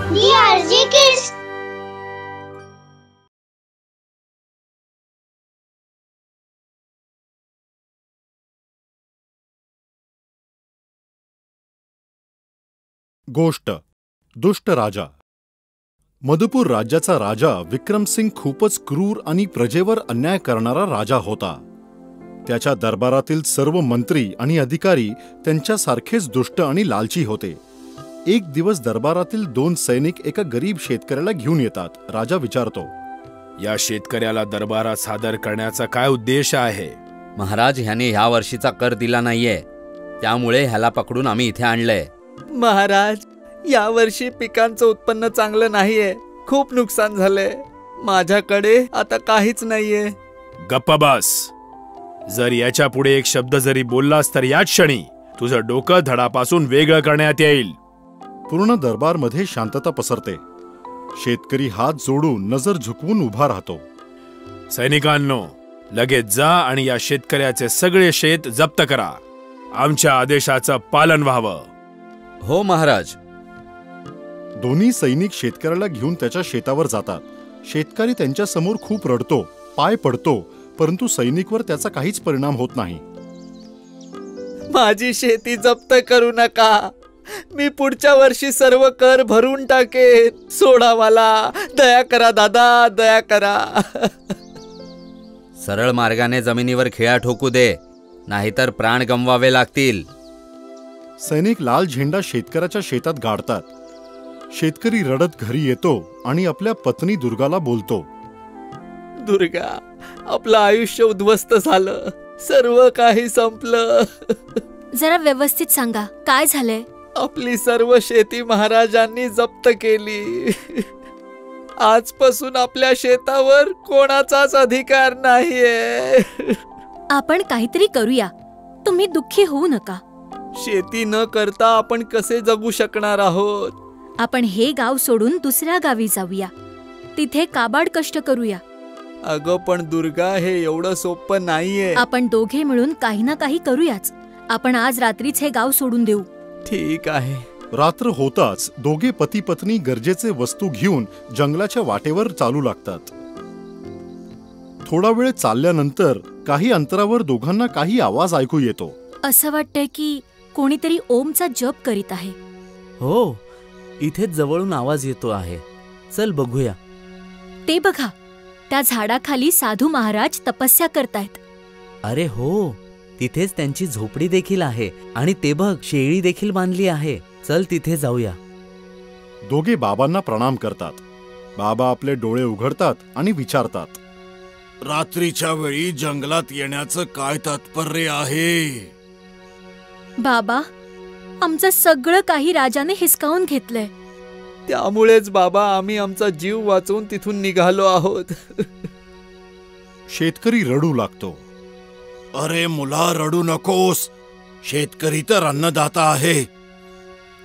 DRG Kids. गोष्ट दुष्ट राजा. मधुपूर राज्याचा राजा विक्रमसिंग खूपच क्रूर आणि प्रजेवर अन्याय करणारा राजा होता. त्याच्या दरबारातील सर्व मंत्री आणि अधिकारी त्यांच्यासारखेच दुष्ट आणि लालची होते. एक दिवस दरबारातील 2 सैनिक एका गरीब शेतकऱ्याला घेऊन येतात. राजा विचारतो, या शेतकऱ्याला दरबारात सादर करण्याचा काय उद्देश आहे? महाराज, ह्याने ह्या वर्षीचा कर दिला नाहीये, त्यामुळे ह्याला पकडून आम्ही इथे आणलंय. महाराज, या वर्षी पिकांचं उत्पन्न चांगलं नाहीये, खूप नुकसान झालंय. माझ्याकडे आता काहीच नाहीये. गप्प बस. जर याच्या पुढे एक शब्द जरी बोललास तर याच क्षणी तुझं डोकं धडापासून वेगळं करण्यात येईल. पूर्ण दरबारमध्ये शांतता पसरते. शेतकरी हात जोडून नजर झुकवून उभा राहतो. सैनिकांनो, लगेच जा आणि या शेतकऱ्याचे सगळे शेत जप्त करा. आमच्या आदेशाचं पालन व्हावं. हो महाराज. दोन्ही सैनिक शेतकऱ्याला घेऊन त्याच्या शेतावर जातात. शेतकरी त्यांच्या समोर खूप रडतो, पाय पडतो, परंतु सैनिकवर त्याचा काहीच परिणाम होत नाही. माझी शेती जप्त करू नका. मी पुढच्या वर्षी सर्व कर भरून टाकेन. सोडा मला. दया करा दादा, दया करा. सरळ मार्गाने जमिनीवर खिळा ठोकू दे, नाहीतर प्राण गमवावे लागतील. सैनिक लाल झेंडा शेतकऱ्याच्या शेतात गाडतात. शेतकरी रडत घरी येतो आणि आपल्या पत्नी दुर्गाला बोलतो, दुर्गा, आपलं आयुष्य उद्ध्वस्त झालं. सर्व काही संपलं. जरा व्यवस्थित सांगा, काय झालंय? आपली सर्व शेती महाराजांनी जप्त केली. आजपासून आपल्या शेतावर कोणाचाच अधिकार नाहीये. आपण काहीतरी करूया. तुम्ही दुःखी होऊ नका. शेती न करता आपण कसे जगू शकणार आहोत? आपण हे गाव सोडून दुसऱ्या गावी जाऊया. तिथे काबाड कष्ट करूया. अगं पण दुर्गा, हे एवढं सोपं नाहीये. आपण दोघे मिळून काही ना काही करूयाच. आपण आज रात्रीच हे गाव सोडून देऊ. ठीक आहे. रात्र होताच दोघे पती पत्नी गरजेचे वस्तू घेऊन जंगलाच्या वाटेवर चालू लागतात. थोडा वेळ चालल्यानंतर काही अंतरावर दोघांना काही आवाज ऐकू येतो. असं वाटतंय की कोणीतरी ओमचा जप करीत आहे. हो, इथेच जवळून आवाज येतो आहे. चल बघूया. ते बघा, त्या झाडाखाली साधू महाराज तपस्या करतायत. अरे हो, तिथेच त्यांची झोपडी देखील आहे आणि ते बघ, शेळी देखील बांधली आहे. चल तिथे जाऊया. दोघे बाबांना प्रणाम करतात. बाबा आपले डोळे उघडतात आणि विचारतात, रात्रीच्या वेळी जंगलात येण्याचं काय तात्पर्य आहे? बाबा, आमचं सगळं काही राजाने हिसकावून घेतलंय. त्यामुळेच बाबा, आम्ही आमचा जीव वाचवून तिथून निघालो आहोत. शेतकरी रडू लागतो. अरे मुला, रडू नकोस. शेतकरी तर अन्नदाता आहे.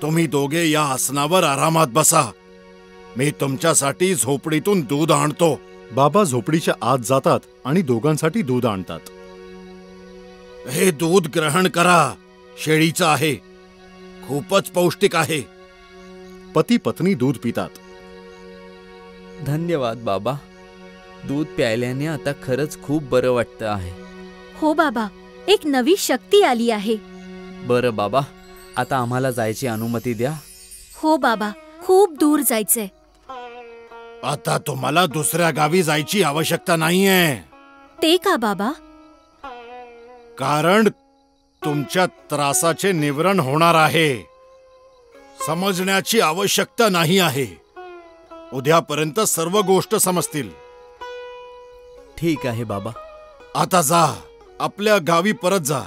तुम्ही दोघे या आसनावर आरामात बसा. मी तुमच्यासाठी झोपडीतून दूध आणतो. बाबा झोपडीच्या आत जातात आणि दोघांसाठी दूध आणतात. हे दूध ग्रहण करा. शेळीचं आहे, खूपच पौष्टिक आहे. पती पत्नी दूध पितात. धन्यवाद बाबा. दूध प्यायल्याने आता खरंच खूप बरं वाटतं आहे. हो बाबा, एक नवी शक्ती आली आहे. बरं बाबा, आता आम्हाला जायची अनुमती द्या. हो बाबा, खूप दूर जायचंय. आता तुम्हाला दुसऱ्या गावी जायची आवश्यकता नाहीये. ते का बाबा? कारण तुमच्या त्रासाचे निवारण होणार आहे. समजण्याची आवश्यकता नाही आहे. उद्यापर्यंत सर्व गोष्ट समजतील. ठीक आहे बाबा. आता जा, आपल्या गावी परत जा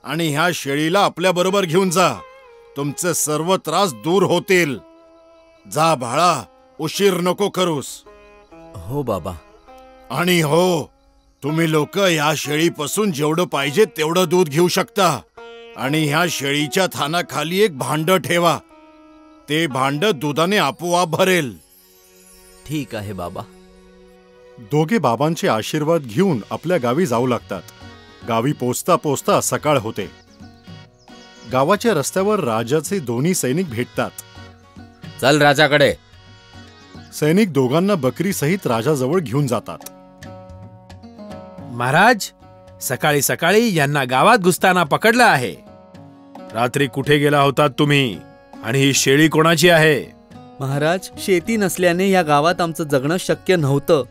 आणि ह्या शेळीला आपल्या बरोबर घेऊन जा. तुमचे सर्व त्रास दूर होतील. जा बाळा, उशीर नको करूस. हो बाबा. आणि हो, तुम्ही लोक या शेळीपासून जेवढं पाहिजे तेवढं दूध घेऊ शकता. आणि ह्या शेळीच्या थानाखाली एक भांड ठेवा. ते भांड दुधाने आपोआप भरेल. ठीक आहे बाबा. दोघे बाबांचे आशीर्वाद घेऊन आपल्या गावी जाऊ लागतात. गावी पोचता पोचता सकाळ होते. गावाच्या रस्त्यावर राजाचे दोन्ही सैनिक भेटतात. चल राजाकडे, सैनिक दोघांना बकरीसहित राजाजवळ घेऊन जातात. महाराज, सकाळी सकाळी यांना गावात घुसताना पकडलं आहे. रात्री कुठे गेला होता तुम्ही? आणि ही शेळी कोणाची आहे? महाराज, शेती नसल्याने या गावात आमचं जगणं शक्य नव्हतं.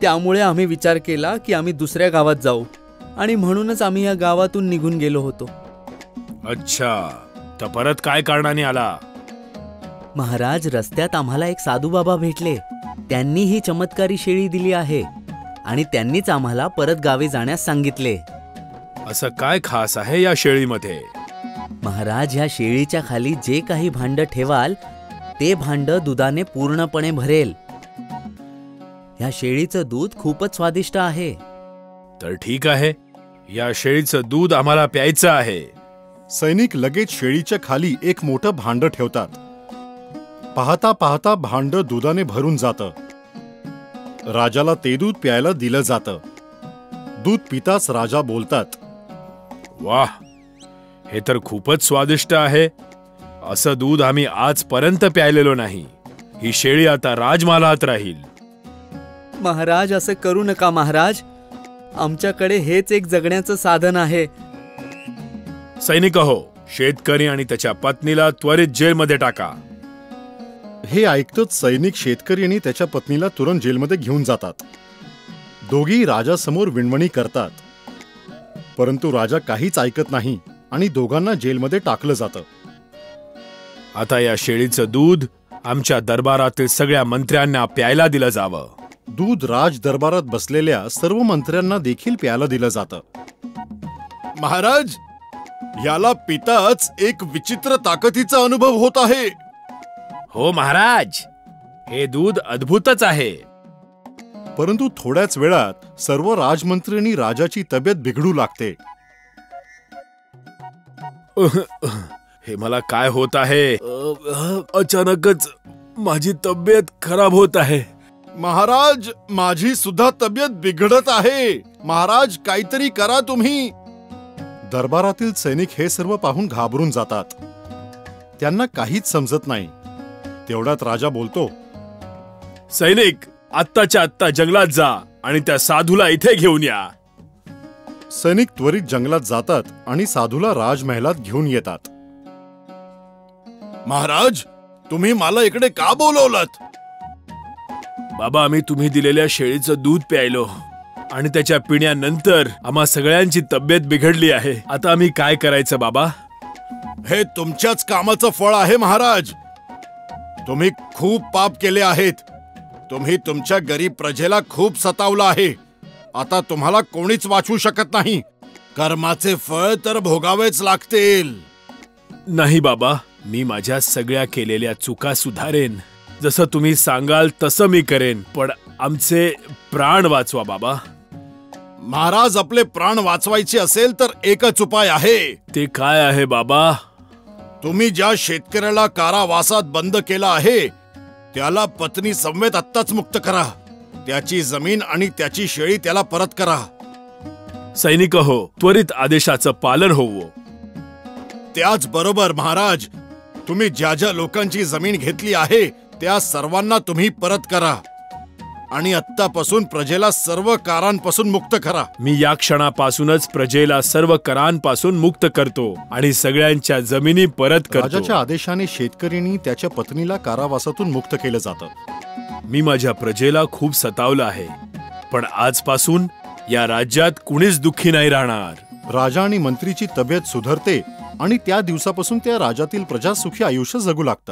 त्यामुळे आम्ही विचार केला की आम्ही दुसऱ्या गावात जाऊ, आणि म्हणूनच आम्ही या गावातून निघून गेलो होतो. अच्छा, तर परत काय कारणाने आला? महाराज, रस्त्यात आम्हाला एक साधू बाबा भेटले. त्यांनी ही चमत्कारी शेळी दिली आहे आणि त्यांनीच आम्हाला परत गावी जाण्यास सांगितले. असं काय खास आहे या शेळीमध्ये? महाराज, ह्या शेळीच्या खाली जे काही भांड ठेवाल ते भांड दुधाने पूर्णपणे भरेल. ह्या शेळीचं दूध खूपच स्वादिष्ट आहे. तर ठीक आहे, या शेळीचं दूध आम्हाला प्यायचं आहे. सैनिक लगेच शेळीच्या खाली एक मोठं भांड ठेवतात. पाहता पाहता भांड दुधाने भरून जातं. राजाला ते दूध प्यायला दिलं जातं. दूध पिताच राजा बोलतात, वाह, हे तर खूपच स्वादिष्ट आहे. असं दूध आम्ही आजपर्यंत प्यायलेलो नाही. ही शेळी आता राजमहालात राहील. महाराज, असं करू नका महाराज. आमच्याकडे हेच एक जगण्याचं साधन आहे. सैनिक हो, शेतकरी आणि त्याच्या पत्नीला त्वरित जेलमध्ये टाका. हे ऐकतच सैनिक शेतकरी आणि त्याच्या पत्नीला तुरंत जेलमध्ये घेऊन जातात. दोघी राजासमोर विणवणी करतात, परंतु राजा काहीच ऐकत नाही आणि दोघांना जेलमध्ये टाकलं जातं. आता या शेळीचं दूध आमच्या दरबारातील सगळ्या मंत्र्यांना प्यायला दिलं जावं. दूध राज दरबारात बसलेल्या सर्व मंत्र्यांना देखील प्यायला दिलं जातं. महाराज, याला पिताच एक विचित्र ताकदीचा अनुभव होत आहे. हो महाराज, हे दूध अद्भुतच आहे. परंतु थोड्याच वेळात सर्व राजमंत्री आणि राजाची तब्येत बिघडू लागते. हे मला काय होत आहे? अचानकच माझी तब्येत खराब होत आहे. महाराज, माझी सुद्धा तब्येत बिघडत आहे. महाराज, काहीतरी करा तुम्ही. दरबारातील सैनिक हे सर्व पाहून घाबरून जातात. त्यांना काहीच समजत नाही. तेवढ्यात राजा बोलतो, सैनिक, आत्ताच्या आत्ता जंगलात जा आणि त्या साधूला इथे घेऊन या. सैनिक त्वरित जंगलात जातात आणि साधूला राजमहालात घेऊन येतात. महाराज, तुम्ही मला इकडे का बोलवलत? बाबा, आम्ही तुम्ही दिलेल्या शेळीचं दूध प्यायलो आणि त्याच्या पिण्यानंतर आम्हा सगळ्यांची तब्येत बिघडली आहे. आता आम्ही काय करायचं बाबा? हे तुमच्याच कामाचं फळ आहे महाराज. तुम्ही खूप पाप केले आहेत. तुम्ही तुमच्या गरीब प्रजेला खूप सतावलं आहे. आता तुम्हाला कोणीच वाचवू शकत नाही. कर्माचे फळ तर भोगावेच लागतील. नाही बाबा, मी माझ्या सगळ्या केलेल्या चुका सुधारेन. जसं तुम्ही सांगाल तसं मी करेन, पण आमचे प्राण वाचवा बाबा. महाराज, आपले प्राण वाचवायचे असेल तर एकच उपाय आहे. ते काय आहे बाबा? तुम्ही ज्या शेतकऱ्याला कारावासात बंद केला आहे त्याला पत्नी समेत आत्ताच मुक्त करा. त्याची जमीन आणि त्याची शेळी त्याला परत करा. सैनिक हो, त्वरित आदेशाचं पालन होवो. त्याचबरोबर महाराज, तुम्ही ज्या ज्या लोकांची जमीन घेतली आहे त्या सर्वांना तुम्ही परत करा आणि आत्तापासून प्रजेला सर्व करांपासून मुक्त करा. मी या क्षणापासूनच प्रजेला सर्व करांपासून मुक्त करतो आणि सगळ्यांच्या जमिनी परत करतो. राजाच्या आदेशाने शेतकऱ्यांनी त्याच्या पत्नीला कारावासातून मुक्त केलं जातं. मी माझ्या प्रजेला खूप सतावलं आहे, पण आजपासून या राज्यात कुणीच दुःखी नाही राहणार. राजा आणि मंत्रीची तब्येत सुधारते आणि त्या दिवसापासून त्या राज्यातील प्रजा सुखी आयुष्य जगू लागतात.